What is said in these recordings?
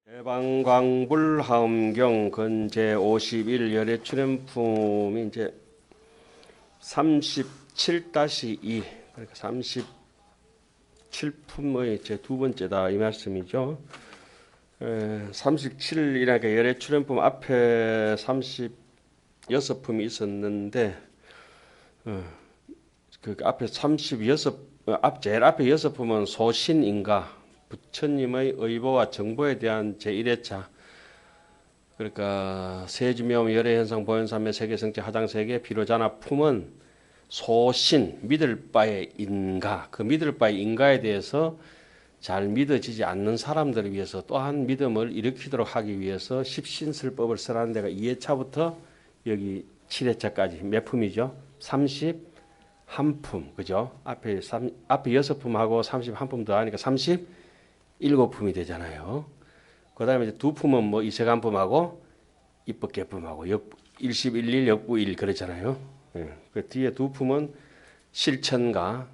해방광불하엄경 건제 51 열애 출연품이 이제 37-2 그러니까 37품의 제 두 번째다 이 말씀이죠. 37이라니까 열애 출연품 앞에 36품이 있었는데 그 앞에 36 제일 앞에 6품은 소신인가 부처님의 의보와 정보에 대한 제1회차 그러니까 세주묘 열애현상 보현삼매 세계성체 하장세계 비로자나 품은 소신 믿을 바의 인가 그 믿을 바의 인가에 대해서 잘 믿어지지 않는 사람들을 위해서 또한 믿음을 일으키도록 하기 위해서 십신설법을 쓰라는 데가 2회차부터 여기 7회차까지 몇 품이죠? 31품 그죠? 앞에 6품하고 31품 더하니까 37품이 되잖아요. 그 다음에 이제 두 품은 뭐 이세간품하고 입법계품하고 일십일일 역부일 그랬잖아요. 그 뒤에 두 품은 실천과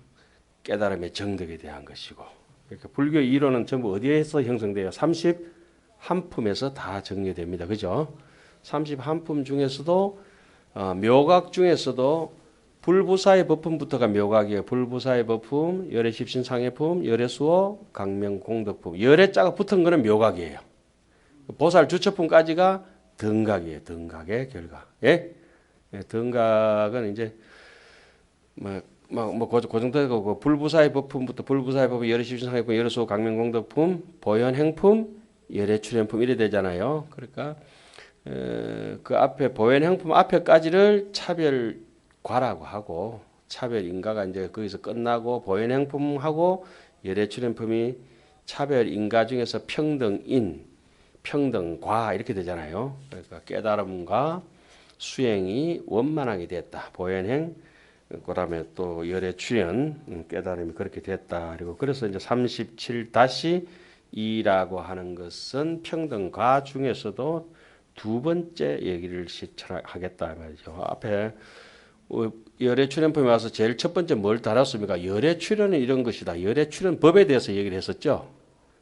깨달음의 정덕에 대한 것이고 그러니까 불교 이론은 전부 어디에서 형성돼요? 31품에서 다 정리됩니다. 그죠? 31품 중에서도 묘각 중에서도 불부사의 법품부터가 묘각이에요. 불부사의 법품, 열애십신상해품, 열애수호, 강명공덕품. 열애자가 붙은 거는 묘각이에요. 보살 주처품까지가 등각이에요. 등각의 결과. 예? 등각은 이제 그 정도 불부사의 법품부터 불부사의 법품, 열애십신상해품, 열애수호, 강명공덕품, 보현행품, 열애출현품 이래 되잖아요. 그러니까 그 앞에 보현행품 앞에까지를 차별과라고 하고 차별인가가 이제 거기서 끝나고 보현행품하고 열애출현품이 차별인가 중에서 평등인, 평등과 이렇게 되잖아요. 그러니까 깨달음과 수행이 원만하게 됐다. 보현행, 그다음에 또 열애출현 깨달음이 그렇게 됐다. 그리고 그래서 이제 37-2라고 하는 것은 평등과 중에서도 두 번째 얘기를 실천하겠다 말이죠. 앞에 열애출현품에 와서 제일 첫 번째 뭘 다뤘습니까? 열애출현은 이런 것이다. 열애출현법에 대해서 얘기를 했었죠.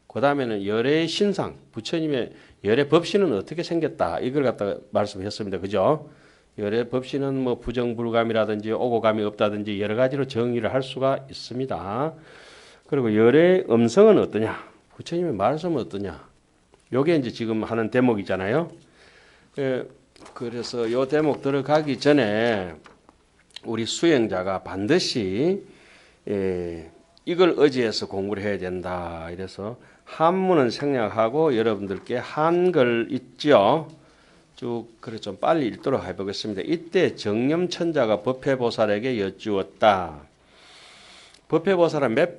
그 다음에는 열애신상, 부처님의 열애법신은 어떻게 생겼다. 이걸 갖다 말씀했습니다. 그죠? 열애법신은 뭐 부정불감이라든지 오고감이 없다든지 여러 가지로 정의를 할 수가 있습니다. 그리고 열애음성은 어떠냐? 부처님의 말씀은 어떠냐? 요게 이제 지금 하는 대목이잖아요. 그래서 요 대목 들어가기 전에 우리 수행자가 반드시 이걸 의지해서 공부를 해야 된다. 이래서 한문은 생략하고 여러분들께 한글 있죠. 쭉 그래 좀 빨리 읽도록 해보겠습니다. 이때 정념천자가 법회보살에게 여쭈었다. 법회보살은 몇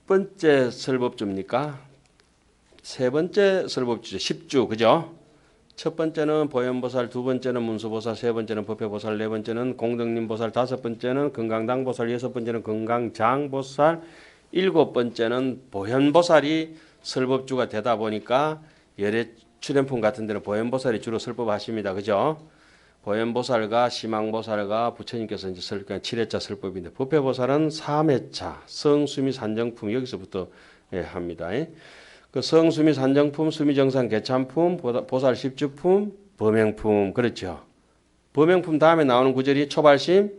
번째 설법주입니까? 세 번째 설법주죠. 10주 그죠? 첫 번째는 보현보살, 두 번째는 문수보살, 세 번째는 법회보살, 네 번째는 공덕림보살, 다섯 번째는 건강당보살, 여섯 번째는 건강장보살, 일곱 번째는 보현보살이 설법주가 되다 보니까 열애출현품 같은 데는 보현보살이 주로 설법하십니다. 그죠? 보현보살과 시망보살과 부처님께서 이제 7회차 설법인데 법회보살은 3회차 성수미 산정품 여기서부터 합니다. 그 성수미 산정품, 수미정상 개참품, 보살 십주품, 범행품 그렇죠. 범행품 다음에 나오는 구절이 초발심,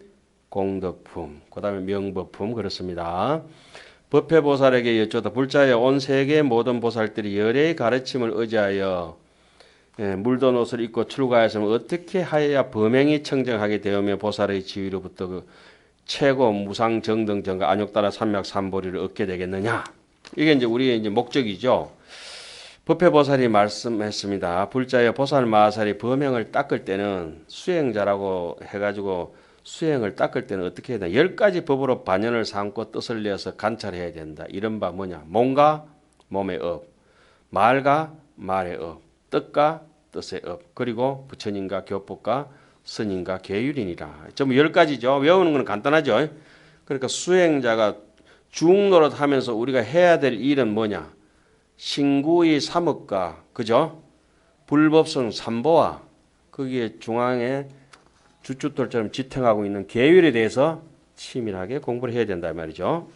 공덕품, 그 다음에 명법품 그렇습니다. 법회보살에게 여쭈다 불자에 온 세계 모든 보살들이 열애의 가르침을 의지하여 물든 옷을 입고 출가하였으면 어떻게 하여야 범행이 청정하게 되오며 보살의 지위로부터 그 최고 무상정등 정가 안욕따라 삼약 삼보리를 얻게 되겠느냐. 이게 이제 우리의 이제 목적이죠. 법회보살이 말씀했습니다. 불자의 보살 마하살이 범행을 닦을 때는 수행자라고 해가지고 수행을 닦을 때는 어떻게 해야 되나? 10가지 법으로 반연을 삼고 뜻을 내어서 관찰해야 된다. 이른바 뭐냐? 몸과 몸의 업, 말과 말의 업, 뜻과 뜻의 업, 그리고 부처님과 교법과 스님과 계율이니라. 전부 10가지죠. 외우는 건 간단하죠. 그러니까 수행자가 중노릇하면서 우리가 해야 될 일은 뭐냐? 신구의 삼업과 그죠? 불법성 삼보와 거기에 중앙에 주춧돌처럼 지탱하고 있는 계율에 대해서 치밀하게 공부를 해야 된다 말이죠.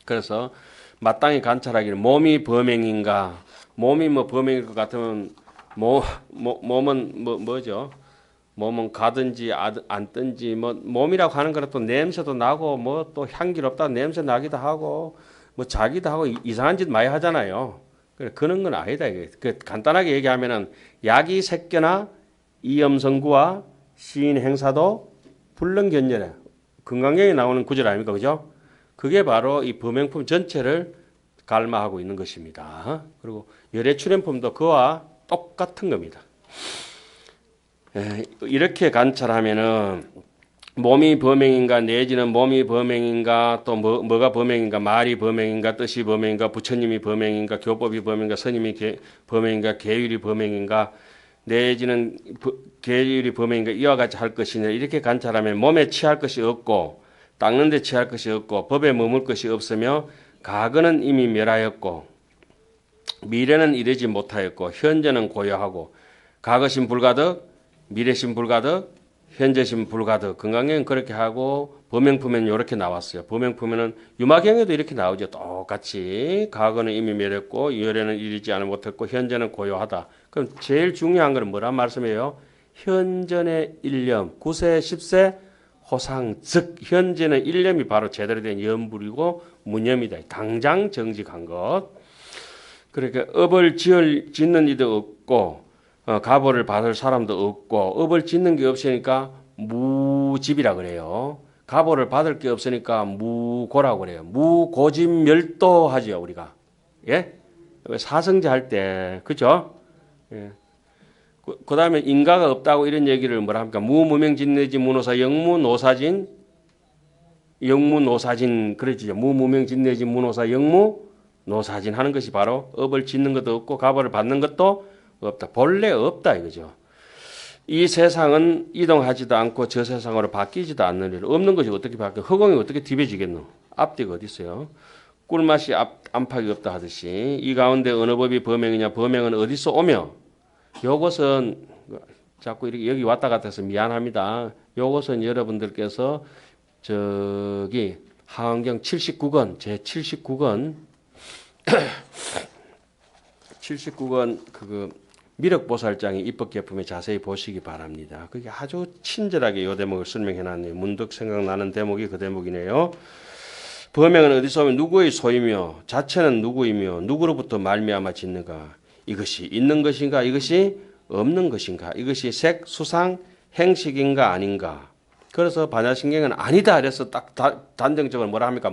그래서 마땅히 관찰하기를 몸이 범행인가? 몸이 뭐 범행일 것 같으면 몸은 뭐죠? 몸은 가든지 앉든지 뭐 몸이라고 하는 거는 또 냄새도 나고 뭐 또 향기롭다 냄새 나기도 하고 뭐 자기도 하고 이상한 짓 많이 하잖아요. 그런 건 아니다. 이게 간단하게 얘기하면은 약이 새껴나 이염성구와 시인 행사도 불능견열에 건강경에 나오는 구절 아닙니까, 그죠? 그게 바로 이 범행품 전체를 갈마하고 있는 것입니다. 그리고 열애출현품도 그와 똑같은 겁니다. 이렇게 관찰하면은 몸이 범행인가 내지는 몸이 범행인가 또 뭐가 범행인가 말이 범행인가 뜻이 범행인가 부처님이 범행인가 교법이 범행인가 스님이 범행인가 계율이 범행인가 내지는 계율이 범행인가 이와 같이 할 것이냐 이렇게 관찰하면 몸에 취할 것이 없고 닦는 데 취할 것이 없고 법에 머물 것이 없으며 과거는 이미 멸하였고 미래는 이르지 못하였고 현재는 고요하고 과거심 불가득 미래심 불가득 현재심 불가득 건강경은 그렇게 하고 범행품에는 이렇게 나왔어요. 범행품에는 유마경에도 이렇게 나오죠. 똑같이 과거는 이미 멸했고 미래는 이르지 않아 못했고 현재는 고요하다. 그럼 제일 중요한 것은 뭐란 말씀이에요? 현전의 일념 9세 10세 호상 즉 현재는 일념이 바로 제대로 된 염불이고 무념이다. 당장 정직한 것. 그러니까 업을 짓는 이도 없고 가보를 받을 사람도 없고 업을 짓는 게 없으니까 무집이라 그래요. 가보를 받을 게 없으니까 무고라고 그래요. 무고집멸도하지요 우리가. 예? 사성제 할 때 그죠? 예. 그 다음에 인가가 없다고 이런 얘기를 뭐라 합니까? 무무명진내지 무노사 영무노사진 영무노사진 그러지요. 무무명진내지 무노사 영무노사진 하는 것이 바로 업을 짓는 것도 없고 가보를 받는 것도 없다. 본래 없다 이거죠. 이 세상은 이동하지도 않고 저 세상으로 바뀌지도 않는 일. 없는 것이 어떻게 바뀌어? 허공이 어떻게 뒤집어지겠노? 앞뒤가 어디 있어요? 꿀맛이 안팎이 없다 하듯이 이 가운데 어느 법이 범행이냐? 범행은 어디서 오며? 요것은 자꾸 이렇게 여기 왔다 갔다 해서 미안합니다. 요것은 여러분들께서 저기 하원경 79권 제 79권 79권 그거 미륵보살장의 입법개품에 자세히 보시기 바랍니다. 그게 아주 친절하게 이 대목을 설명해 놨네요. 문득 생각나는 대목이 그 대목이네요. 범행은 어디서 오면 누구의 소이며 자체는 누구이며 누구로부터 말미암아 짓는가. 이것이 있는 것인가 이것이 없는 것인가 이것이 색, 수상, 행식인가 아닌가. 그래서 반야신경은 아니다 그래서 딱 단정적으로 뭐라 합니까?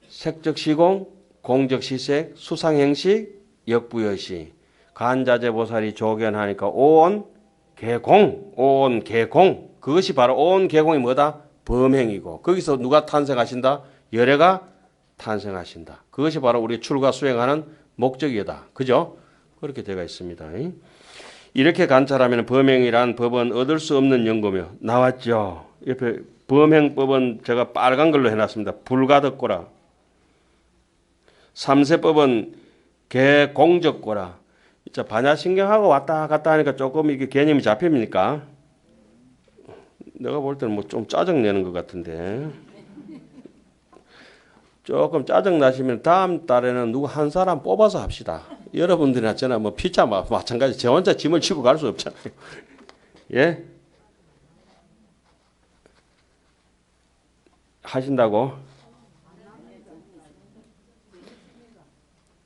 색적 시공 공적 시색, 수상행식, 역부여시, 간자재보살이 조견하니까 온 개공, 그것이 바로 온 개공이 뭐다? 범행이고 거기서 누가 탄생하신다? 열애가 탄생하신다. 그것이 바로 우리 출가 수행하는 목적이다. 그죠? 그렇게 되어 있습니다. 이렇게 관찰하면 범행이란 법은 얻을 수 없는 연고며 나왔죠. 옆에 범행법은 제가 빨간 걸로 해놨습니다. 불가득고라. 삼세법은 개공적고라. 자, 반야신경하고 왔다 갔다 하니까 조금 이게 개념이 잡힙니까? 내가 볼 때는 뭐 좀 짜증내는 것 같은데. 조금 짜증 나시면 다음 달에는 누구 한 사람 뽑아서 합시다. 여러분들이나 저나 뭐 피자 마찬가지. 저 혼자 짐을 지고 갈 수 없잖아요. 예? 하신다고?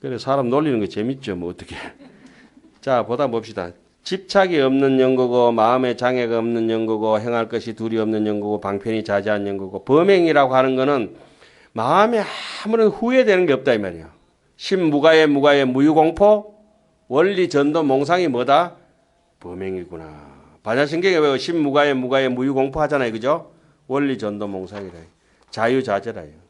그래 사람 놀리는 거 재밌죠. 뭐 어떻게. 자 보다 봅시다. 집착이 없는 연고고 마음의 장애가 없는 연고고 행할 것이 둘이 없는 연고고 방편이 자제한 연고고 범행이라고 하는 거는 마음에 아무런 후회되는 게 없다 이 말이에요. 신무가의 무유공포 원리 전도 몽상이 뭐다? 범행이구나. 반야신경에 왜 신무가의 무유공포 하잖아요. 그죠? 원리 전도 몽상이라. 자유자재라요.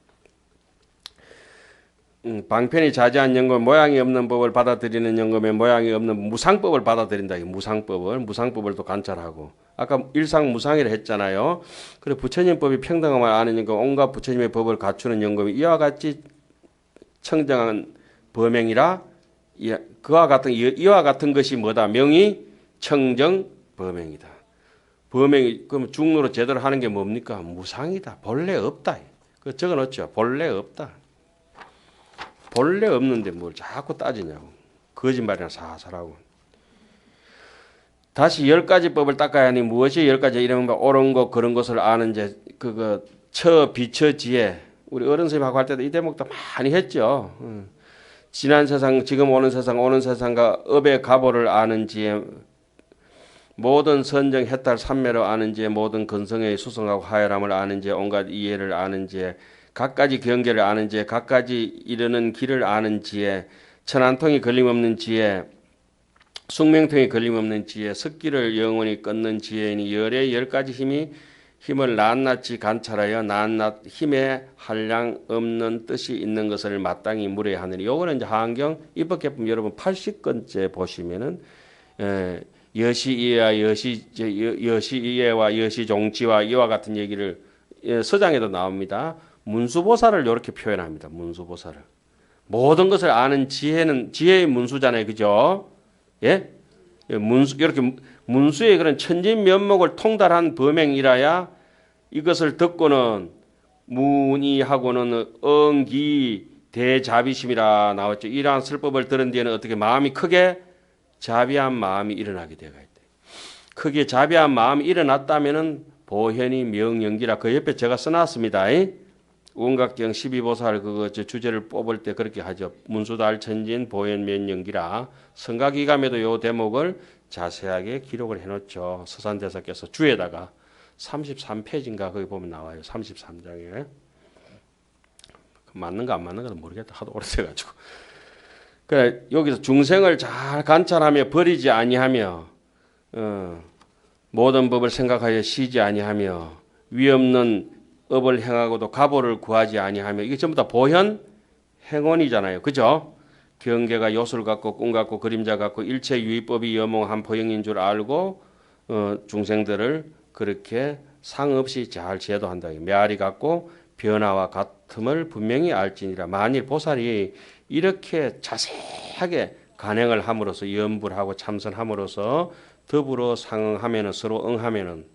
방편이 자제한 연금 모양이 없는 법을 받아들이는 연금에 모양이 없는 무상법을 받아들인다. 무상법을 또 관찰하고 아까 일상무상이라 했잖아요. 그래 부처님법이 평등함을 아는 연금 온갖 부처님의 법을 갖추는 연금이 이와 같이 청정한 범행이라 이와 같은 것이 뭐다? 명이 청정 범행이다. 범행이 그럼 중노로 제대로 하는 게 뭡니까? 무상이다. 본래 없다. 그 적어놓죠. 본래 없다. 본래 없는데 뭘 자꾸 따지냐고. 거짓말이나 사살하고. 다시 10가지 법을 닦아야 하니 무엇이 10가지 이러면 옳은 것 그런 것을 아는 제 그거 비처지에 우리 어른 선생님하고 할 때도 이 대목도 많이 했죠. 지난 세상 지금 오는 세상과 업의 가보를 아는 지에 모든 선정 해탈 삼매로 아는 지에 모든 근성의 수성하고 하열함을 아는 지에 온갖 이해를 아는 지에 각가지 경계를 아는 지에 각가지 이르는 길을 아는 지에 천안통이 걸림없는 지에 숙명통이 걸림없는 지혜, 석기를 영원히 끊는 지혜이니 열의 10가지 힘을 낱낱이 관찰하여 낱낱 힘에 한량 없는 뜻이 있는 것을 마땅히 물어야 하느니 요거는 이제 하안경 입법개품 여러분 80건째 보시면은 여시이해와 여시이해와 여시종치와 이와 같은 얘기를 서장에도 나옵니다. 문수보살을 이렇게 표현합니다. 문수보살을 모든 것을 아는 지혜는 지혜의 문수잖아요, 그죠? 예? 이렇게 문수의 그런 천진면목을 통달한 범행이라야 이것을 듣고는 문의하고는 응기 대자비심이라 나왔죠. 이러한 설법을 들은 뒤에는 어떻게 마음이 크게 자비한 마음이 일어나게 되어야 돼. 크게 자비한 마음이 일어났다면은 보현이 명연기라 그 옆에 제가 써놨습니다. 원각경 12보살 그거 주제를 뽑을 때 그렇게 하죠. 문수달 천진 보현면연기라 성가기감에도 요 대목을 자세하게 기록을 해놓죠. 서산대사께서 주에다가 33페이지인가 거기 보면 나와요. 33장에 맞는가 안 맞는가도 모르겠다. 하도 오래돼가지고. 그래 여기서 중생을 잘 관찰하며 버리지 아니하며 모든 법을 생각하여 쉬지 아니하며 위없는 업을 행하고도 가보를 구하지 아니하며 이게 전부 다 보현 행원이잖아요. 그죠? 경계가 요술 같고 꿈 같고 그림자 같고 일체 유의법이 여몽한 포영인 줄 알고 중생들을 그렇게 상없이 잘 제도한다. 메아리 같고 변화와 같음을 분명히 알지니라. 만일 보살이 이렇게 자세하게 간행을 함으로써 연불하고 참선함으로써 더불어 상응하면은 서로 응하면은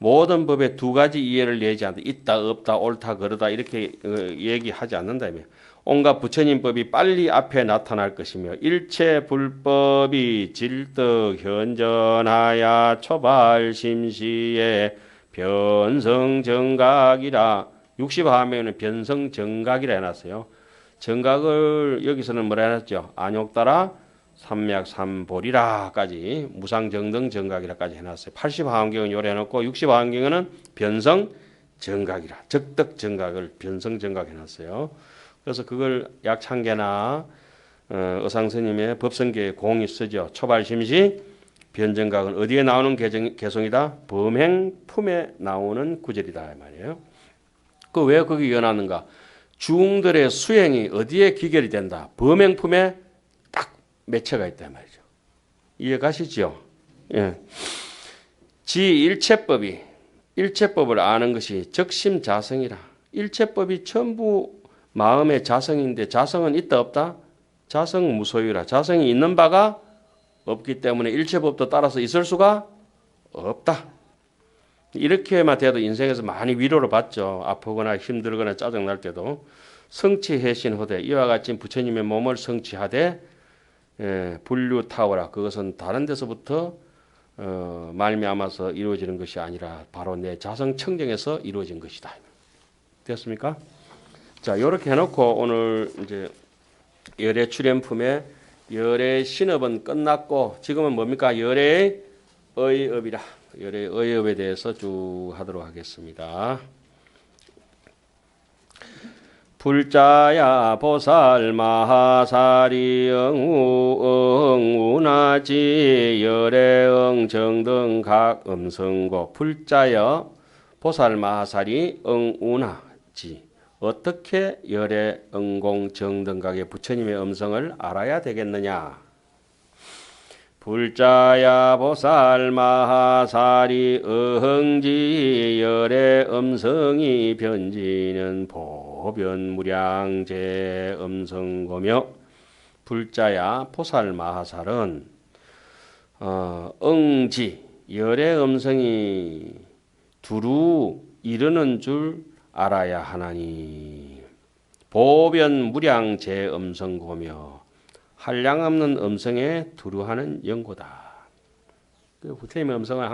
모든 법에 두 가지 이해를 내지 않는다. 있다, 없다, 옳다, 그르다 이렇게 얘기하지 않는다며. 온갖 부처님법이 빨리 앞에 나타날 것이며 일체 불법이 질득 현전하야 초발심시에 변성정각이라 60하면은 변성정각이라 해놨어요. 정각을 여기서는 뭐라 해놨죠? 안욕따라 삼맥삼보리라까지 무상정등 정각이라까지 해놨어요. 80하안경은 요래 해놓고 60하안경은 변성정각이라 적덕정각을 변성정각 해놨어요. 그래서 그걸 약창계나 어상스님의 법성계에 공이 쓰죠. 초발심시 변정각은 어디에 나오는 개성이다? 범행품에 나오는 구절이다 이 말이에요. 그 왜 거기 연하는가? 중들의 수행이 어디에 기결이 된다? 범행품에 딱 매체가 있다 이 말이죠. 이해 가시죠? 예. 일체법을 아는 것이 적심자성이라. 일체법이 전부 마음의 자성인데 자성은 있다 없다? 자성 무소유라. 자성이 있는 바가 없기 때문에 일체법도 따라서 있을 수가 없다. 이렇게만 돼도 인생에서 많이 위로를 받죠. 아프거나 힘들거나 짜증날 때도. 성취해신호되 이와 같이 부처님의 몸을 성취하되 불류타오라. 그것은 다른 데서부터 말미암아서 이루어지는 것이 아니라 바로 내 자성 청정에서 이루어진 것이다. 됐습니까? 자, 이렇게 해놓고 오늘 이제 열애 출연품의 열애 신업은 끝났고 지금은 뭡니까? 열애의 의업이라. 열애의 의업에 대해서 쭉 하도록 하겠습니다. 불자야 보살 마하사리 응우나지 열애응 정등 각 음성고. 불자여 보살 마하사리 응우나지 어떻게 열애 응공 정등각의 부처님의 음성을 알아야 되겠느냐? 불자야 보살 마하사리 어흥지 열애 음성이 변지는 보변무량제 음성고며. 불자야 보살 마하살은 응지 열의 음성이 두루 이르는 줄 알아야 하나니 보변 무량 제 음성고며 한량없는 음성에 두루하는 연고다. 그 부처님의 음성을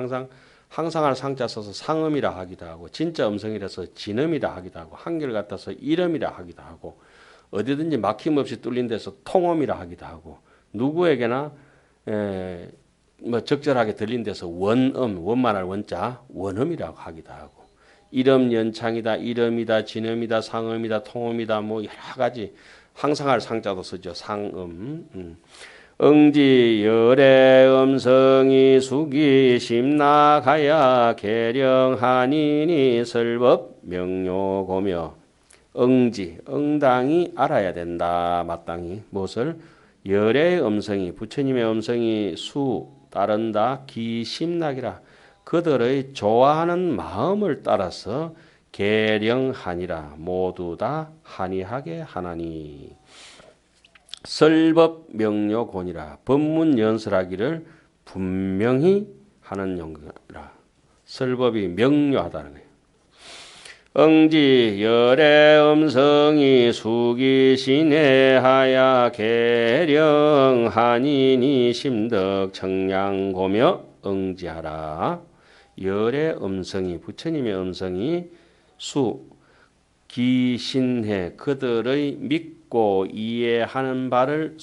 항상할 상자 써서 상음이라 하기도 하고 진짜 음성이라서 진음이라 하기도 하고 한결 같아서 이름이라 하기도 하고 어디든지 막힘없이 뚫린 데서 통음이라 하기도 하고 누구에게나 뭐 적절하게 들린 데서 원만할 원자 원음이라고 하기도 하고 이름 연창이다 이름이다 진음이다 상음이다 통음이다 뭐 여러 가지 항상할 상자도 쓰죠. 상음. 응지 열의 음성이 수기 심나가야 계령하니니 설법 명료고며 응지 응당이 알아야 된다. 마땅히 무엇을 열의 음성이 부처님의 음성이 따른다 기심락이라 그들의 좋아하는 마음을 따라서 계령하니라 모두 다 한이하게 하나니 설법 명료곤이라 법문 연설하기를 분명히 하는 용이라. 설법이 명료하다는 거예요. 응지 열의 음성이 수기신해하야 계령하니니 심덕 청량고며 응지하라. 열의 음성이 부처님의 음성이 기신해 그들의 믿고 이해하는 바를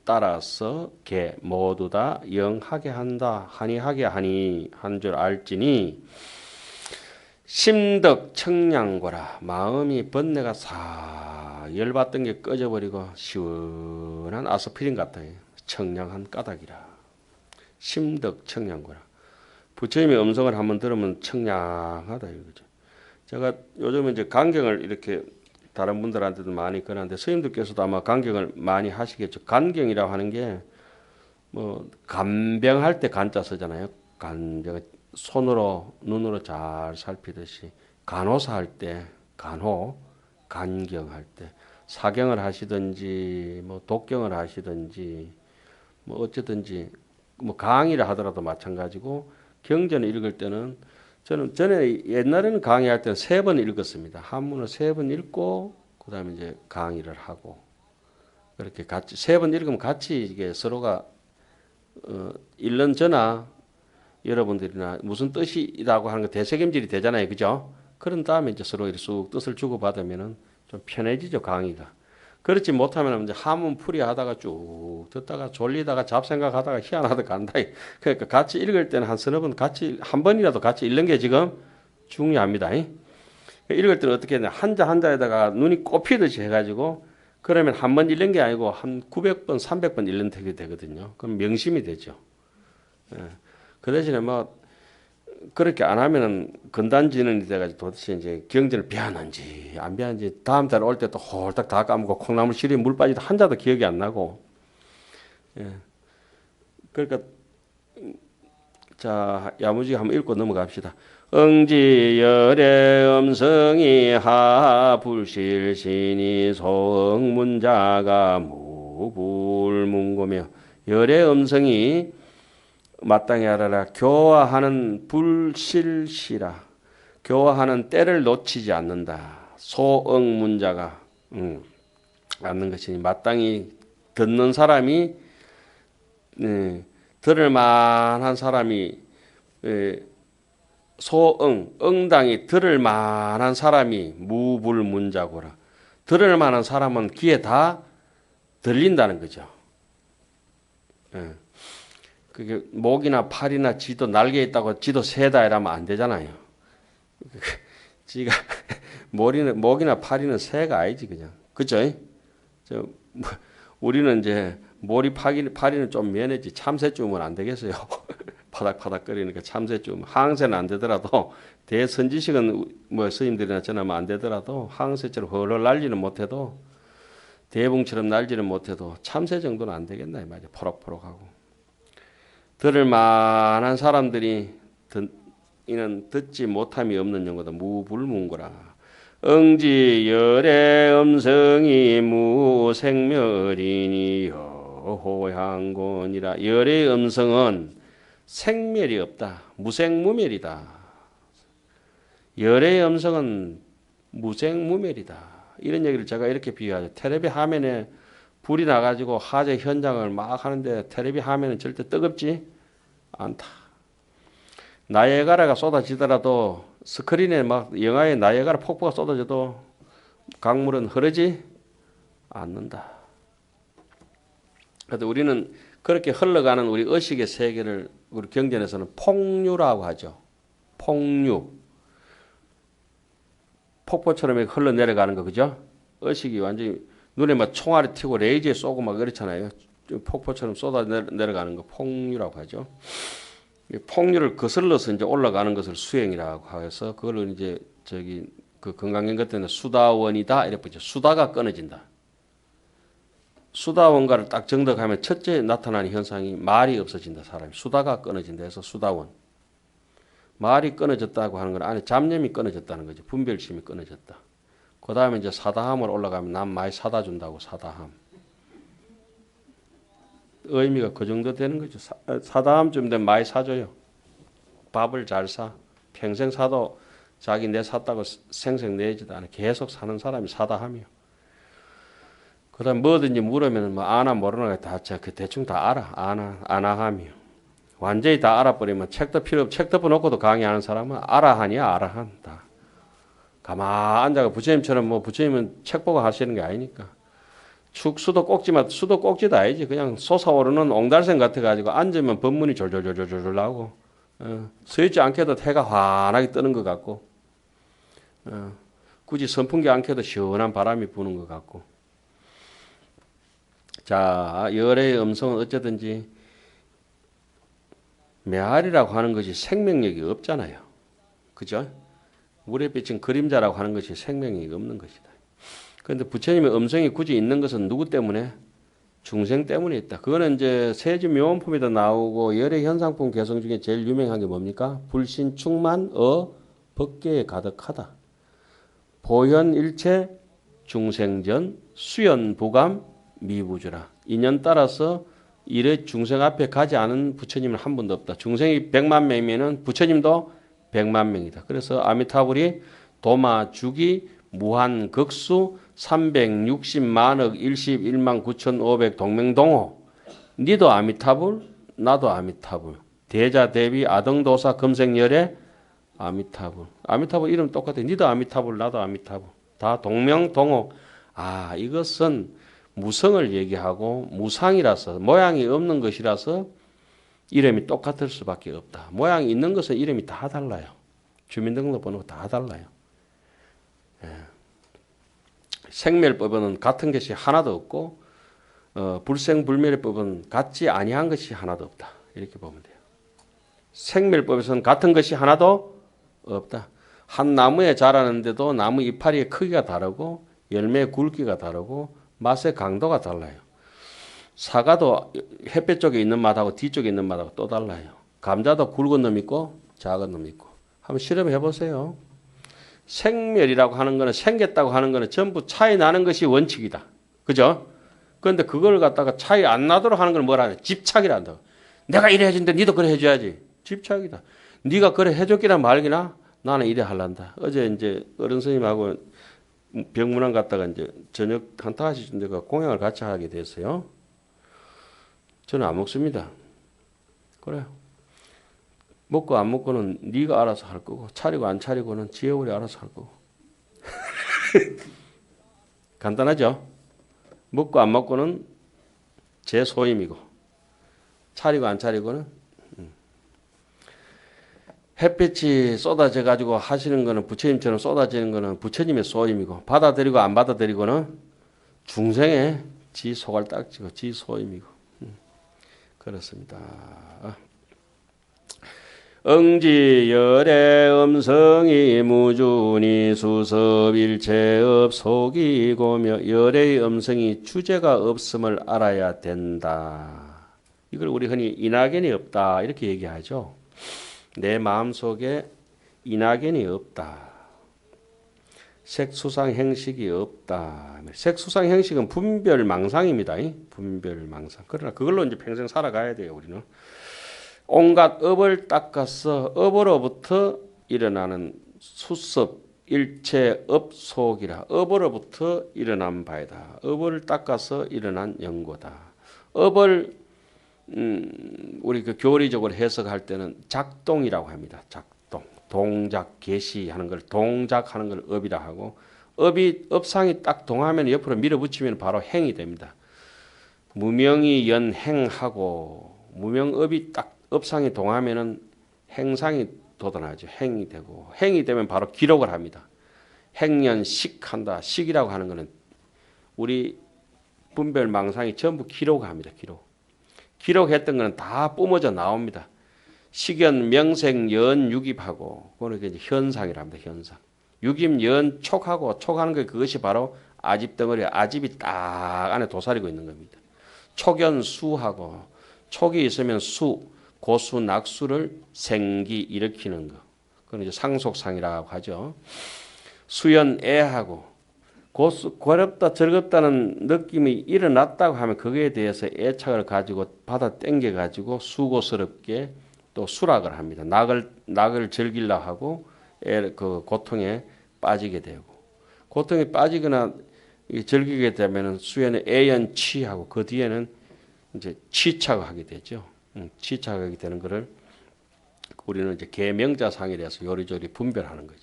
따라서 모두 다 영하게 한다. 한이하게 하니 한 줄 알지니 심덕 청량고라. 마음이 번뇌가 사 열받던 게 꺼져버리고 시원한 아스피린 같아요. 청량한 까닭이라. 심덕 청량고라. 부처님의 음성을 한번 들으면 청량하다 이거죠. 제가 요즘에 이제 간경을 이렇게 다른 분들한테도 많이 권하는데 스님들께서도 아마 간경을 많이 하시겠죠. 간경이라고 하는 게 뭐 간병할 때 간자 쓰잖아요. 간병 손으로 눈으로 잘 살피듯이 간호사 할 때 간경할 때 사경을 하시든지 뭐 독경을 하시든지 뭐 어쨌든지 뭐 강의를 하더라도 마찬가지고 경전을 읽을 때는 저는 전에 옛날에는 강의할 때는 3번 읽었습니다. 한문을 3번 읽고 그다음에 이제 강의를 하고 그렇게 같이 3번 읽으면 같이 이게 서로가 읽는 저나 여러분들이나 무슨 뜻이라고 하는 거 대책임질이 되잖아요, 그죠? 그런 다음에 이제 서로 이렇게 쑥 뜻을 주고 받으면은 좀 편해지죠 강의가. 그렇지 못하면 이제 한문 풀이 하다가 쭉 듣다가 졸리다가 잡생각하다가 희한하다 간다. 그러니까 같이 읽을 때는 한 서너 번 같이 한 번이라도 같이 읽는 게 지금 중요합니다. 읽을 때는 어떻게 해야 한자 한자에다가 눈이 꼽히듯이 해가지고 그러면 한 번 읽는 게 아니고 한 900번, 300번 읽는 게 되거든요. 그럼 명심이 되죠. 그 대신에 뭐 그렇게 안 하면은 건단지는 돼가지고 도대체 이제 경전을 배웠는지 안 배웠는지 다음 달에 올 때 또 홀딱 다 까먹고 콩나물 시리에 물 빠지도 한자도 기억이 안 나고. 그러니까 자 야무지게 한번 읽고 넘어갑시다. 응지열의 음성이 하불실신이 소응문자가 무불문고며 열의 음성이 마땅히 알아라. 교화하는 불실시라. 교화하는 때를 놓치지 않는다. 소응문자가 않는 것이니 마땅히 듣는 사람이 들을 만한 사람이 응당이 들을 만한 사람이 무불문자고라. 들을 만한 사람은 귀에 다 들린다는 거죠. 그게 목이나 팔이나 지도 날개 있다고 지도 세다 이러면 안 되잖아요. 지가 목이나 팔이는 새가 아니지 그냥. 그죠? 우리는 이제 머리 파리는 좀 면했지 참새쯤은 안 되겠어요. 파닥파닥거리니까 참새쯤 항새는 안 되더라도 대선지식은 뭐 스님들이나 전하면 안 되더라도 항새처럼 헐헐 날지는 못해도 대붕처럼 날지는 못해도 참새 정도는 안 되겠나 이 말이야. 포록포록하고. 들을 만한 사람들이 이는 듣지 못함이 없는 영거다. 무불문고라. 응지열의 음성이 무생멸이니 여호향곤이라. 열의 음성은 생멸이 없다. 무생무멸이다. 열의 음성은 무생무멸이다. 이런 얘기를 제가 이렇게 비유하죠. 텔레비 화면에 불이 나가지고 화재 현장을 막 하는데 텔레비 화면은 절대 뜨겁지 않다. 나이아가라가 쏟아지더라도 스크린에 막 영화의 나이아가라 폭포가 쏟아져도 강물은 흐르지 않는다. 그래서 우리는 그렇게 흘러가는 우리 의식의 세계를 우리 경전에서는 폭류라고 하죠. 폭류. 폭포처럼 흘러내려가는 거, 그죠? 의식이 완전히 눈에 막 총알이 튀고 레이저에 쏘고 막 그렇잖아요. 폭포처럼 쏟아 내려가는 거 폭류라고 하죠. 폭류를 거슬러서 이제 올라가는 것을 수행이라고 해서 그걸 이제 그 건강경 같은 수다원이다 이렇게 보죠. 수다가 끊어진다. 수다원가를 딱 정독하면 첫째 나타나는 현상이 말이 없어진다. 사람이 수다가 끊어진다 해서 수다원. 말이 끊어졌다고 하는 건 안에 잡념이 끊어졌다는 거죠. 분별심이 끊어졌다. 그 다음에 이제 사다함으로 올라가면 남 많이 사다 준다고 사다함. 의미가 그 정도 되는 거죠. 사다함쯤 되면 많이 사줘요. 밥을 잘 사. 평생 사도 자기 내 샀다고 생색 내지도 않아. 계속 사는 사람이 사다함이요. 그 다음 뭐든지 물으면 뭐 아나 모르나 다 대충 다 알아. 아나함이요. 완전히 다 알아버리면 책도 필요 없고 책 덮어놓고도 강의하는 사람은 알아하니야 알아한 다. 가만 앉아가 부처님처럼 뭐 부처님은 책 보고 하시는 게 아니니까. 수도 꼭지만 수도 꼭지도 아니지. 그냥 솟아오르는 옹달샘 같아가지고 앉으면 법문이 졸졸졸졸졸 나오고 서 있지 않게도 해가 환하게 뜨는 것 같고 굳이 선풍기 안 켜도 시원한 바람이 부는 것 같고. 자, 열의 음성은 어쩌든지 메아리라고 하는 것이 생명력이 없잖아요. 그죠? 물에 비친 그림자라고 하는 것이 생명력이 없는 것이다. 그런데 부처님의 음성이 굳이 있는 것은 누구 때문에? 중생 때문에 있다. 그거는 이제 세지묘원품에도 나오고 열의 현상품 개성 중에 제일 유명한 게 뭡니까? 불신 충만 법계에 가득하다. 보현일체 중생전 수연부감 미부주라. 인연 따라서 이래 중생 앞에 가지 않은 부처님은 한 분도 없다. 중생이 100만 명이면 부처님도 100만 명이다. 그래서 아미타불이 도마주기 무한극수 360만억 11만 9,500 동명동호. 니도 아미타불 나도 아미타불. 대자 대비 아등도사 금생열의 아미타불. 아미타불 이름 똑같아. 니도 아미타불 나도 아미타불. 다 동명동호. 아, 이것은 무성을 얘기하고 무상이라서 모양이 없는 것이라서 이름이 똑같을 수밖에 없다. 모양이 있는 것은 이름이 다 달라요. 주민등록번호 다 달라요. 예. 생멸법은 같은 것이 하나도 없고 불생불멸법은 같지 아니한 것이 하나도 없다. 이렇게 보면 돼요. 생멸법에서는 같은 것이 하나도 없다. 한 나무에 자라는데도 나무 이파리의 크기가 다르고 열매의 굵기가 다르고 맛의 강도가 달라요. 사과도 햇볕 쪽에 있는 맛하고 뒤쪽에 있는 맛하고 또 달라요. 감자도 굵은 놈 있고 작은 놈 있고. 한번 실험해 보세요. 생멸이라고 하는 거는 생겼다고 하는 거는 전부 차이 나는 것이 원칙이다. 그죠? 그런데 그걸 갖다가 차이 안 나도록 하는 건 뭐라 하냐? 집착이라 한다. 내가 이래 해준데 니도 그래 해줘야지. 집착이다. 네가 그래 해줬기나 말기나 나는 이래 할란다. 어제 이제 어른 스님하고 병문안 갔다가 이제 저녁 한타 하시는데가 공양을 같이 하게 됐어요. 저는 안 먹습니다. 그래요. 먹고 안 먹고는 네가 알아서 할 거고 차리고 안 차리고는 지혜월이 알아서 할 거고. 간단하죠? 먹고 안 먹고는 제 소임이고 차리고 안 차리고는 햇빛이 쏟아져 가지고 하시는 거는 부처님처럼 쏟아지는 거는 부처님의 소임이고 받아들이고 안 받아들이고는 중생의 지 속을 딱지고 지 소임이고 그렇습니다. 응지열의 음성이 무준이 수섭일체 없속이고며 열의 음성이 주제가 없음을 알아야 된다. 이걸 우리 흔히 인하견이 없다 이렇게 얘기하죠. 내 마음속에 인하견이 없다. 색수상 행식이 없다. 색수상 행식은 분별망상입니다. 분별망상. 그러나 그걸로 이제 평생 살아가야 돼요, 우리는. 온갖 업을 닦아서 업으로부터 일어나는 수습 일체 업속이라. 업으로부터 일어난 바이다. 업을 닦아서 일어난 연고다. 업을 우리 그 교리적으로 해석할 때는 작동이라고 합니다. 작동, 동작, 개시하는 걸 동작하는 걸 업이라 하고, 업상이 딱 동하면 옆으로 밀어붙이면 바로 행이 됩니다. 무명이 연행하고 무명업이 딱 업상이 동하면은 행상이 돋아나죠. 행이 되고, 행이 되면 바로 기록을 합니다. 행년식한다. 식이라고 하는 것은 우리 분별망상이 전부 기록합니다. 기록했던 것은 다 뿜어져 나옵니다. 식연, 명생, 연, 유깁하고, 그거는 이제 현상이랍니다. 현상. 유깁, 연, 촉하고, 촉하는 게 그것이 바로 아집 덩어리, 아집이 딱 안에 도사리고 있는 겁니다. 촉연, 수하고, 촉이 있으면 수, 고수, 낙수를 생기 일으키는 거. 그건 이제 상속상이라고 하죠. 수연, 애하고, 괴롭다, 즐겁다는 느낌이 일어났다고 하면 거기에 대해서 애착을 가지고 받아 당겨 가지고 수고스럽게 또 수락을 합니다. 낙을 즐기려 하고 그 고통에 빠지게 되고, 고통에 빠지거나 즐기게 되면은 수연의 애연치하고 그 뒤에는 이제 치착하게 되죠. 치착하게 되는 것을 우리는 이제 계명자상이라서 요리조리 분별하는 거죠.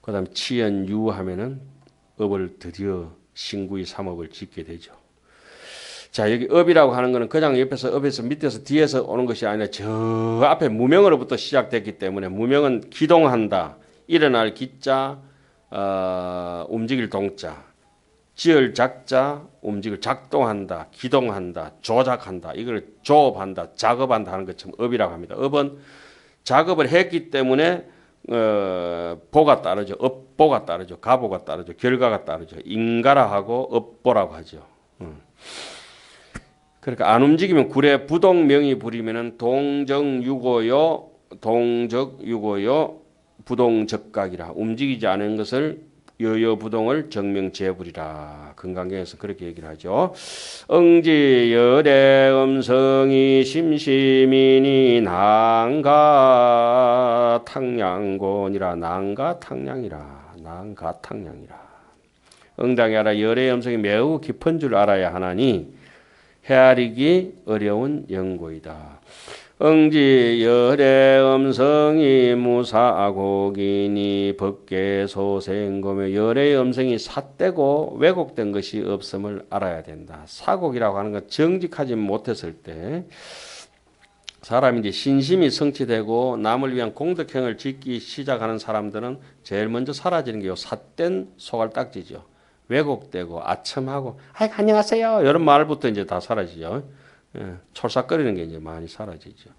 그다음에 치연유하면은 업을 드디어 신구의 삼업을 짓게 되죠. 자, 여기 업이라고 하는 것은 그냥 옆에서 업에서 밑에서 뒤에서 오는 것이 아니라 저 앞에 무명으로부터 시작됐기 때문에, 무명은 기동한다, 일어날 기자, 움직일 동자, 지을 작자, 움직일 작동한다, 기동한다, 조작한다, 이걸 조업한다, 작업한다 하는 것처럼 업이라고 합니다. 업은 작업을 했기 때문에 보가 따르죠. 업보가 따르죠. 가보가 따르죠. 결과가 따르죠. 인가라하고 업보라고 하죠. 그러니까 안 움직이면 구례 부동명이 부리면은 동정유고요, 동적유고요, 부동적각이라. 움직이지 않은 것을 여여부동을 정명제불이라. 금강경에서 그렇게 얘기를 하죠. 응지열의 음성이 심시민이 난가탕량곤이라. 난가탕량이라. 난가탕량이라. 응당이 알아 열의 음성이 매우 깊은 줄 알아야 하나니 헤아리기 어려운 연고이다. 응지 열의 음성이 무사곡이니 법계소생고며, 열의 음성이 삿되고 왜곡된 것이 없음을 알아야 된다. 사곡이라고 하는 건 정직하지 못했을 때, 사람이 이제 신심이 성취되고 남을 위한 공덕행을 짓기 시작하는 사람들은 제일 먼저 사라지는 게 요 삿된 소갈딱지죠. 왜곡되고 아첨하고 아이고 안녕하세요 이런 말부터 이제 다 사라지죠. 촐싹거리는 게 이제 많이 사라지죠.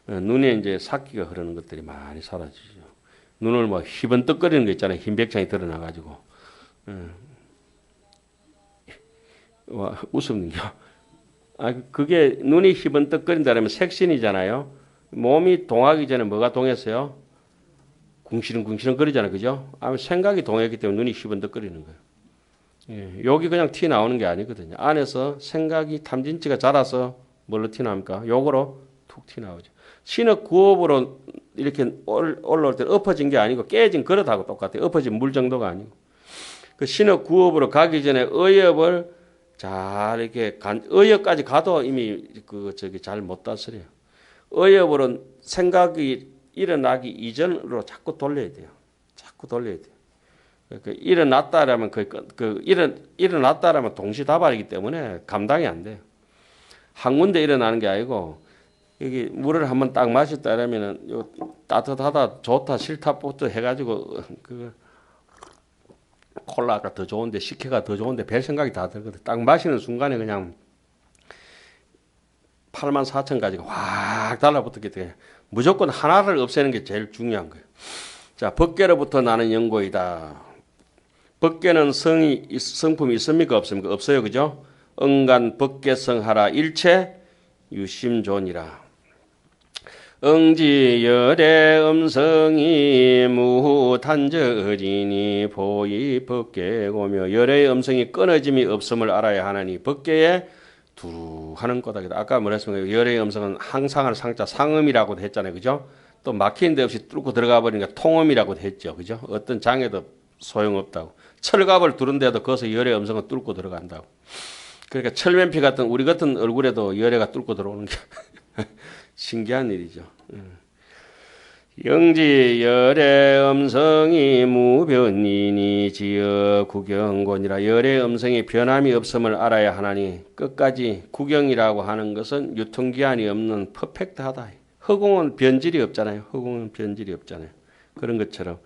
눈에 이제 삭기가 흐르는 것들이 많이 사라지죠. 눈을 뭐 희번뜩거리는 거 있잖아요. 흰 백창이 드러나가지고 웃음는요. 그게 눈이 희번뜩거린다면 색신이잖아요. 몸이 동하기 전에 뭐가 동했어요? 궁시렁궁시렁 거리잖아요. 그죠? 생각이 동했기 때문에 눈이 희번뜩거리는 거예요. 여기 그냥 티 나오는 게 아니거든요. 안에서 생각이 탐진치가 자라서 뭘로 티 나옵니까? 요거로 툭 티 나오죠. 신의 구업으로 이렇게 올라올 때 엎어진 게 아니고 깨진 그릇하고 똑같아요. 엎어진 물 정도가 아니고. 그 신의 구업으로 가기 전에 의업을 잘 이렇게 의업까지 가도 이미 잘 못 다스려요. 의업으로 생각이 일어나기 이전으로 자꾸 돌려야 돼요. 자꾸 돌려야 돼요. 일어났다라면 일어났다라면 동시다발이기 때문에 감당이 안 돼요. 한 군데 일어나는 게 아니고, 여기 물을 한번 딱 마셨다라면은 요 따뜻하다 좋다 싫다부터 해가지고 콜라가 더 좋은데 식혜가 더 좋은데 별 생각이 다 들거든. 딱 마시는 순간에 그냥 84,000가지가 확 달라붙게 돼. 무조건 하나를 없애는 게 제일 중요한 거예요. 자, 법계로부터 나는 연고이다. 법계는 성품이 있습니까? 없습니까? 없어요. 그죠? 응간 법계성하라 일체 유심존이라. 응지열의 음성이 무단저리니 보이 법계고며, 열의 음성이 끊어짐이 없음을 알아야 하나니 법계에 두루 하는 꼬닥이다. 아까 뭐랬습니까? 열의 음성은 항상할 상자 상음이라고도 했잖아요. 그죠? 또 막히는 데 없이 뚫고 들어가 버리니까 통음이라고도 했죠. 그죠? 어떤 장애도 소용없다고. 철갑을 두른데도 거기서 열의 음성은 뚫고 들어간다고. 그러니까 철면피 같은 우리 같은 얼굴에도 열애가 뚫고 들어오는 게 신기한 일이죠. 영지 열의 음성이 무변이니 지어 구경곤이라. 열의 음성이 변함이 없음을 알아야 하나니 끝까지 구경이라고 하는 것은 유통기한이 없는 퍼펙트하다. 허공은 변질이 없잖아요. 허공은 변질이 없잖아요. 그런 것처럼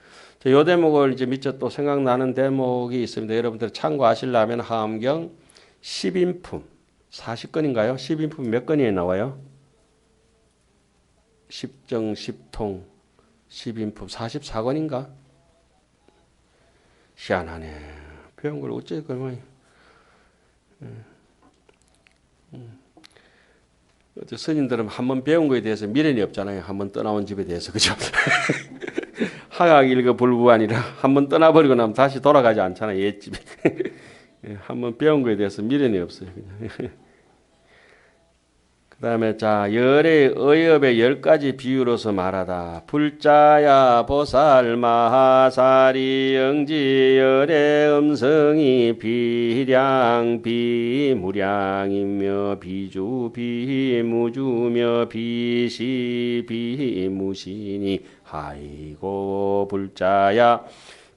요 대목을 이제 밑에 또 생각나는 대목이 있습니다. 여러분들 참고하시려면 하엄경 10인품 40건인가요? 10인품 몇 건이 나와요? 10정 10통 10인품 44권인가? 희한하네. 배운 걸 어째 그러면 스님들은 한번 배운 거에 대해서 미련이 없잖아요. 한번 떠나온 집에 대해서. 그죠? 하각 일거 불구하니라. 한번 떠나버리고 나면 다시 돌아가지 않잖아요. 옛집에. 한번 배운 거에 대해서 미련이 없어요. 그 다음에 자 열의 의업의 10가지 비유로서 말하다. 불자야 보살 마하사리 영지 열의 음성이 비량 비무량이며 비주 비무주며 비시 비무시니 하이고 불자야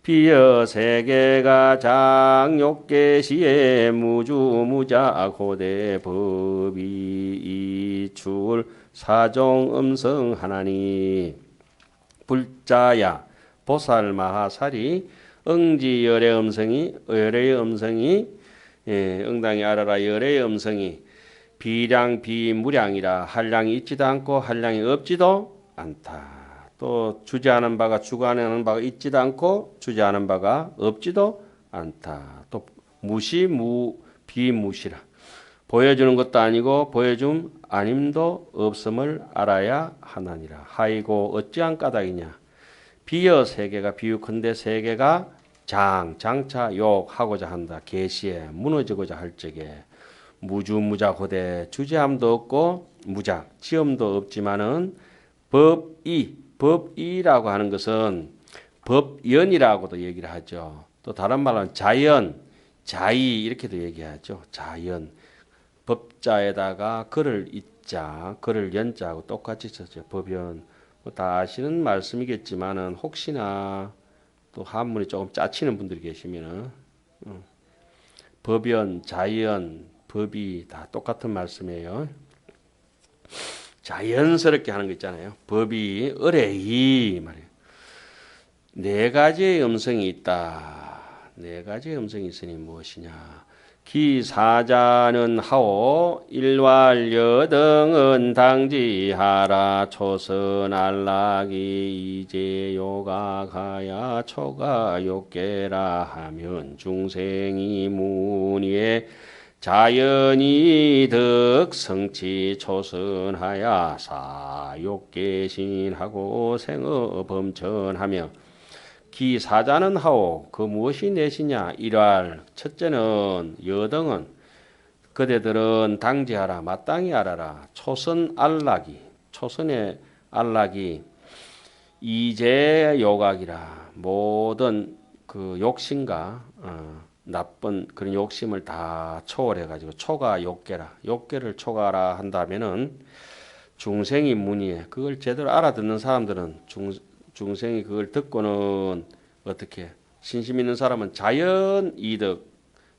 비여 세계가 장욕계시에 무주무자 고대 법이 이출 사종 음성하나니. 불자야 보살 마하살이 응지 열의 음성이 응당이 알아라. 열의 음성이 비량 비무량이라. 한량이 있지도 않고 한량이 없지도 않다. 또 주재하는 바가 주관하는 바가 있지도 않고 주재하는 바가 없지도 않다. 또 비무시라. 보여주는 것도 아니고 보여줌 아님도 없음을 알아야 하나니라. 하이고 어찌한 까닭이냐. 비여 세계가 비유컨대 세계가 장차 욕하고자 한다. 계시에 무너지고자 할 적에 무주무자 고대 주재함도 없고 무작 지엄도 없지만은 법이라고 하는 것은 법연이라고도 얘기를 하죠. 또 다른 말로는 자의 이렇게도 얘기하죠. 자연. 법자에다가 글을 이자, 글을 연자하고 똑같이 썼죠. 법연. 다 아시는 말씀이겠지만은 혹시나 또 한문이 조금 짜치는 분들이 계시면은 법연, 자연, 법이 다 똑같은 말씀이에요. 자연스럽게 하는 거 있잖아요. 법이 의뢰이 말이에요. 4가지의 음성이 있다. 4가지의 음성이 있으니 무엇이냐. 기사자는 하오 일왈 여등은 당지하라. 초선 안락이 이제 요각하야 초가 욕계라 하면 중생이 문의에 자연이 득성치 초선하야 사욕계신하고 생업범천하며. 기사자는 하오 그 무엇이 넷이냐. 일왈 첫째는 여등은 그대들은 당지하라 마땅히 알아라. 초선 안락이 초선의 안락이 이제 요각이라. 모든 그 욕심과 나쁜 그런 욕심을 다 초월해 가지고 초가 욕계라. 욕계를 초과하라 한다면은 중생이 문의해. 그걸 제대로 알아듣는 사람들은 중생이 그걸 듣고는 어떻게 신심 있는 사람은 자연 이득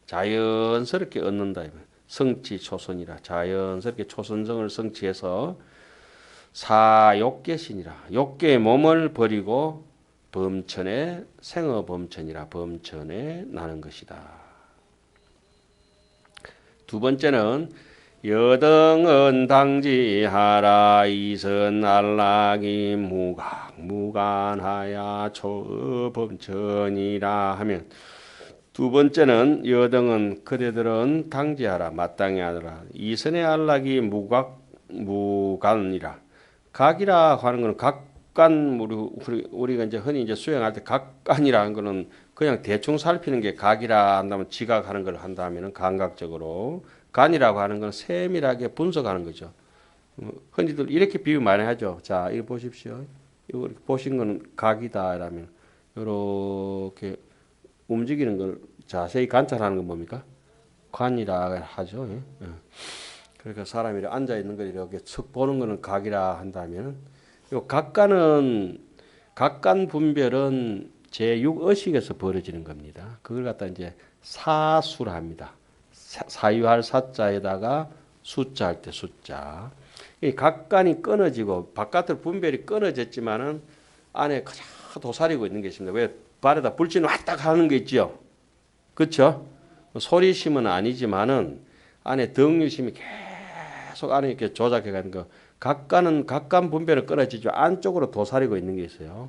자연스럽게 얻는다. 성취 초선이라. 자연스럽게 초선성을 성취해서 사욕계신이라. 욕계의 몸을 버리고 범천에 생어범천이라. 범천에 나는 것이다. 두 번째는 여등은 당지하라. 이선 안락이 무간하야 초범천이라 하면 두 번째는 여등은 그대들은 당지하라 마땅히 하라. 이선의 안락이 무간이라. 각이라 하는 것은 각간 우리가 이제 흔히 이제 수행할 때 각간이라는 것은 그냥 대충 살피는 게 각이라 한다면 지각하는 걸 한다면은 감각적으로 간이라고 하는 건 세밀하게 분석하는 거죠. 흔히들 이렇게 비유 많이 하죠. 자, 이거 보십시오. 이거 보신 거는 각이다. 이러면 이렇게 움직이는 걸 자세히 관찰하는 건 뭡니까? 관이라 하죠. 예. 그러니까 사람이 앉아 있는 걸 이렇게 척 보는 거는 각이라 한다면, 요 각간 분별은 제6의식에서 벌어지는 겁니다. 그걸 갖다 이제 사수라 합니다. 사유할 사자에다가 숫자 할 때 숫자. 이 각간이 끊어지고 바깥으로 분별이 끊어졌지만은 안에 그저 도사리고 있는 게 있습니다. 왜 발에다 불신 왔다 가는 게 있죠. 그렇죠? 소리심은 아니지만은 안에 덩유심이 계속 안에 이렇게 조작해 가는 거. 각간 분별은 끊어지죠. 안쪽으로 도사리고 있는 게 있어요.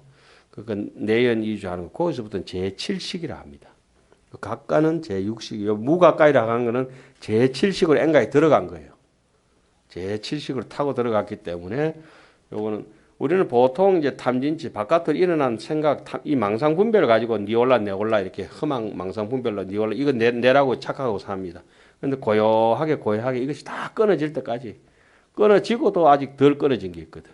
그건 내연 이주하는 거. 거기서부터는 제7식이라 합니다. 각간은 제6식, 무가까이라고 하는 거는 제7식으로 엔가에 들어간 거예요. 제7식으로 타고 들어갔기 때문에 요거는 우리는 보통 이제 탐진치 바깥으로 일어난 생각, 이 망상 분별을 가지고 니올라 내올라 이렇게 험한 망상 분별로 니올라 이거 내라고 착각하고 삽니다. 그런데 고요하게 이것이 다 끊어질 때까지 끊어지고도 아직 덜 끊어진 게 있거든.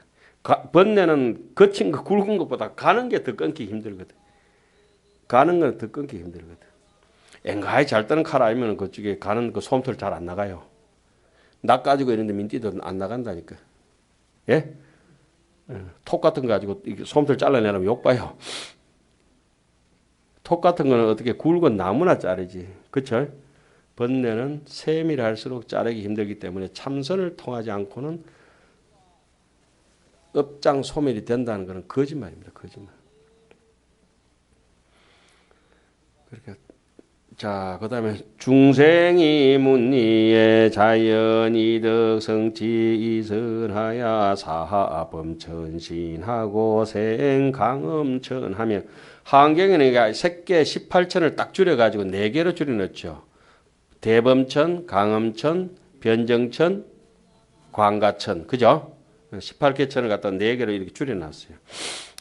번뇌는 거친 거 굵은 것보다 가는 게 더 끊기 힘들거든. 가는 건 더 끊기 힘들거든. 앵가히 잘 뜨는 칼 아니면 그쪽에 가는 그 솜털 잘 안 나가요. 낙 가지고 있는데 민띠도 안 나간다니까. 예? 톡 같은 거 가지고 솜털 잘라내려면 욕봐요. 톡 같은 거는 어떻게 굵은 나무나 자르지. 그쵸? 번뇌는 세밀할수록 자르기 힘들기 때문에 참선을 통하지 않고는 업장 소멸이 된다는 것은 거짓말입니다. 거짓말. 그렇게 자, 그다음에 중생이 문니에 자연이득 성치 이선하야 사하범천신하고 생강엄천하며 한경에는 색계 18천을 딱 줄여가지고 4개로 줄여넣죠. 대범천, 강엄천, 변정천, 광가천, 그죠? 18개 천을 갖다 4개로 이렇게 줄여놨어요.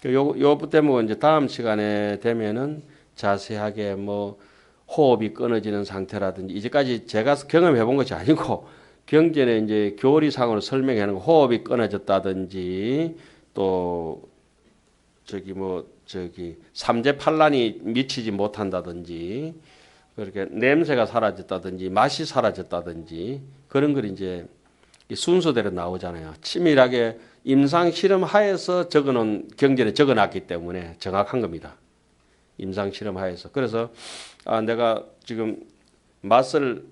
요 때문에 이제 다음 시간에 되면은 자세하게 뭐 호흡이 끊어지는 상태라든지 이제까지 제가 경험해 본 것이 아니고 경전에 이제 교리상으로 설명하는 거 호흡이 끊어졌다든지 또 삼재팔란이 미치지 못한다든지 그렇게 냄새가 사라졌다든지 맛이 사라졌다든지 그런 걸 이제 순서대로 나오잖아요. 치밀하게 임상 실험 하에서 적어놓은 경전에 적어놨기 때문에 정확한 겁니다. 임상 실험 하에서. 그래서 내가 지금 맛을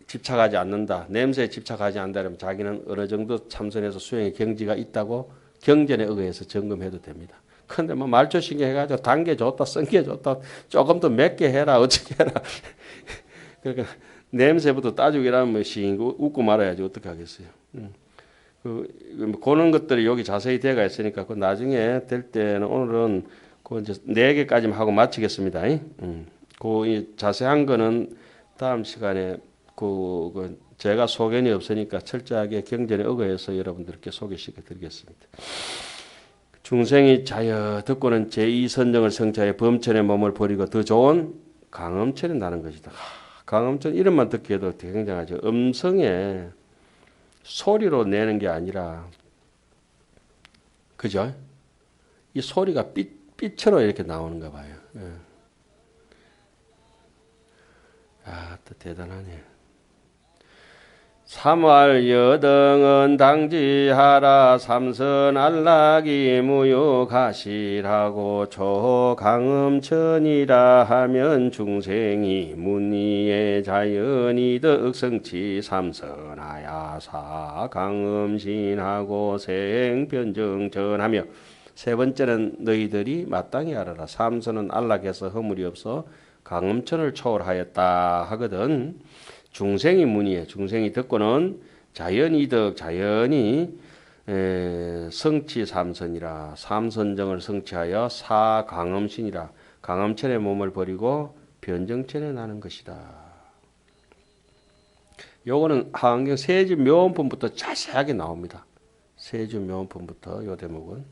집착하지 않는다, 냄새에 집착하지 않는다 그러면 자기는 어느 정도 참선해서 수행의 경지가 있다고 경전에 의해서 점검해도 됩니다. 그런데 뭐 말초신경 해가지고 단 게 좋다, 쓴 게 좋다, 조금 더 맵게 해라, 어떻게 해라. 그러니까 냄새부터 따지고 이러면 뭐 웃고 말아야지 어떻게 하겠어요. 그런 것들이 여기 자세히 되어 있으니까 그 나중에 될 때는 오늘은 그 이제 4개까지만 하고 마치겠습니다. 그 자세한 거는 다음 시간에 그 제가 소견이 없으니까 철저하게 경전에 의거해서 여러분들께 소개시켜 드리겠습니다. 중생이 자여 듣고는 제2선정을 성취하여 범천의 몸을 버리고 더 좋은 강엄천에 나는 것이다. 강엄천 이름만 듣기에도 굉장하죠. 음성에 소리로 내는 게 아니라 그죠? 이 소리가 빛으로 이렇게 나오는가 봐요. 예. 또 대단하네. 삼활 여등은 당지하라 삼선 안락이 무효가시라고 초강엄천이라 하면 중생이 문의의 자연이 덕성치 삼선하야사 강엄신하고 생변정전하며 세 번째는 너희들이 마땅히 알아라. 삼선은 안락해서 허물이 없어 강엄천을 초월하였다 하거든. 중생이 문의에 중생이 듣고는 자연이득 자연이 성치 삼선이라 삼선정을 성취하여 사강엄신이라 강엄천의 몸을 버리고 변정천에 나는 것이다. 요거는 하안경 세주 묘원품부터 자세하게 나옵니다. 세주 묘원품부터 요 대목은.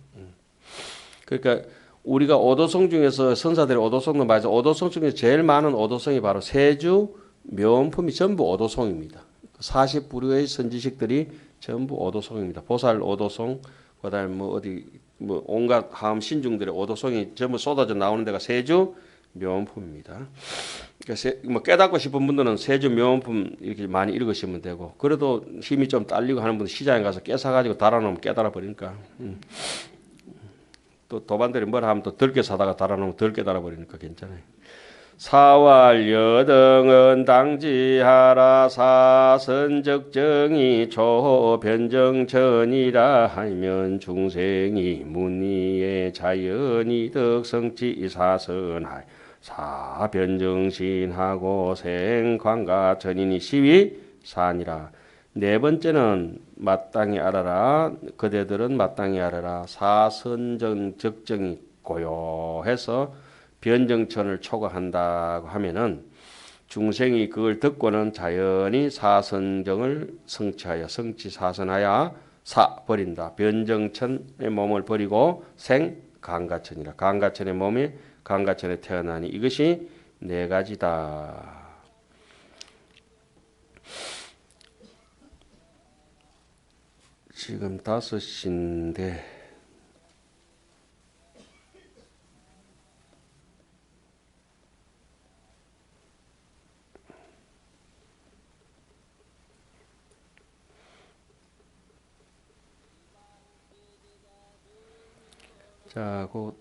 그러니까 우리가 오도성 중에서 선사들의 오도성도 말해서 오도성 중에서 제일 많은 오도성이 바로 세주 묘원품이 전부 오도성입니다. 40부류의 선지식들이 전부 오도송입니다. 보살 오도송, 그다음에 뭐 어디 뭐 온갖 하음 신중들의 오도송이 전부 쏟아져 나오는 데가 세주 묘원품입니다. 그러니까 뭐 깨닫고 싶은 분들은 세주 묘원품 이렇게 많이 읽으시면 되고, 그래도 힘이 좀 딸리고 하는 분은 시장에 가서 깨사가지고 달아놓으면 깨달아 버리니까. 또 도반들이 뭘 하면 또 덜게 사다가 달아놓으면 덜 깨달아 버리니까 괜찮아요. 사활 여등은 당지하라 사선적정이 초변정천이라 하면 중생이 문의의 자연이 덕성치 사선하여 사변정신하고 생광가 전인이 시위 산이라. 네 번째는 마땅히 알아라. 그대들은 마땅히 알아라. 사선정 적정이 고요해서 변정천을 초과한다고 하면은 중생이 그걸 듣고는 자연히 사선정을 성취하여 성취사선하여 사 버린다. 변정천의 몸을 버리고 생 강가천이라. 강가천의 몸이 강가천에 태어나니 이것이 네 가지다. 지금 5시인데 자, 그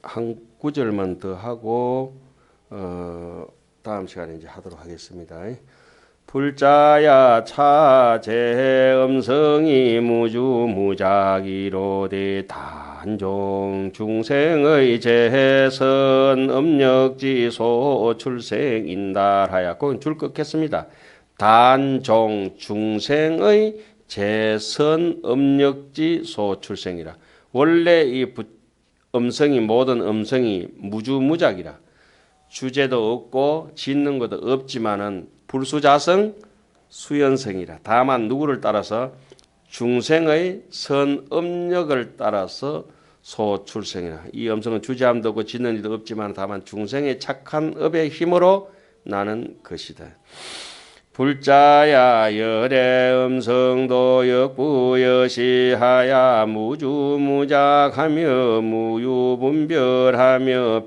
한 구절만 더 하고 다음 시간에 이제 하도록 하겠습니다. 불자야 차제 음성이 무주무작이로되 단종 중생의 재선 음력지소 출생인달하야. 그건 줄 끊겠습니다. 단종 중생의 재선 음력지소 출생이라. 원래 이 음성이 모든 음성이 무주무작이라. 주제도 없고 짓는 것도 없지만은 불수자성 수연성이라. 다만 누구를 따라서 중생의 선음력을 따라서 소출생이라. 이 음성은 주제함도 없고 짓는 일도 없지만 다만 중생의 착한 업의 힘으로 나는 것이다. 불자야 열의 음성도 역부여시하야 무주무작하며 무유분별하며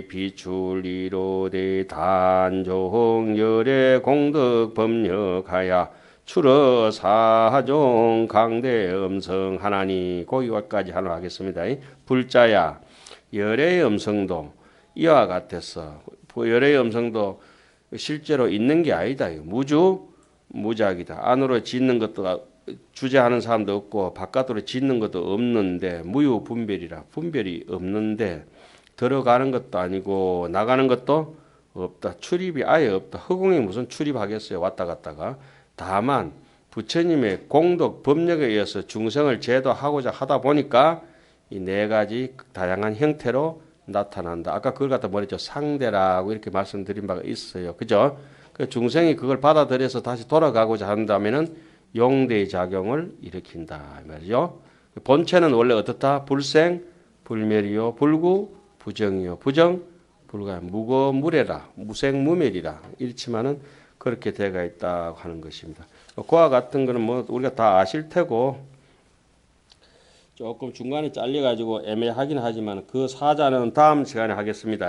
비출리로되 단종 열의 공덕 법력하야 출어 사종 강대 음성 하나니. 거기까지 하나 하겠습니다. 불자야 열의 음성도 이와 같았어. 열의 음성도 실제로 있는 게 아니다. 무주무작이다. 안으로 짓는 것도 주제하는 사람도 없고 바깥으로 짓는 것도 없는데 무유분별이라. 분별이 없는데 들어가는 것도 아니고 나가는 것도 없다. 출입이 아예 없다. 허공에 무슨 출입하겠어요. 왔다 갔다가. 다만 부처님의 공덕 법력에 의해서 중생을 제도하고자 하다 보니까 이 네 가지 다양한 형태로 나타난다. 아까 그걸 갖다 뭐랬죠? 상대라고 이렇게 말씀드린 바가 있어요. 그죠? 그 중생이 그걸 받아들여서 다시 돌아가고자 한다면은 용대의 작용을 일으킨다. 말이죠. 본체는 원래 어떻다? 불생, 불멸이요. 불구, 부정이요. 부정, 불가. 무거무래라. 무생무멸이라. 이렇지만은 그렇게 되어 있다고 하는 것입니다. 그와 같은 거는 뭐 우리가 다 아실 테고 조금 중간에 잘려가지고 애매하긴 하지만 그 사자는 다음 시간에 하겠습니다.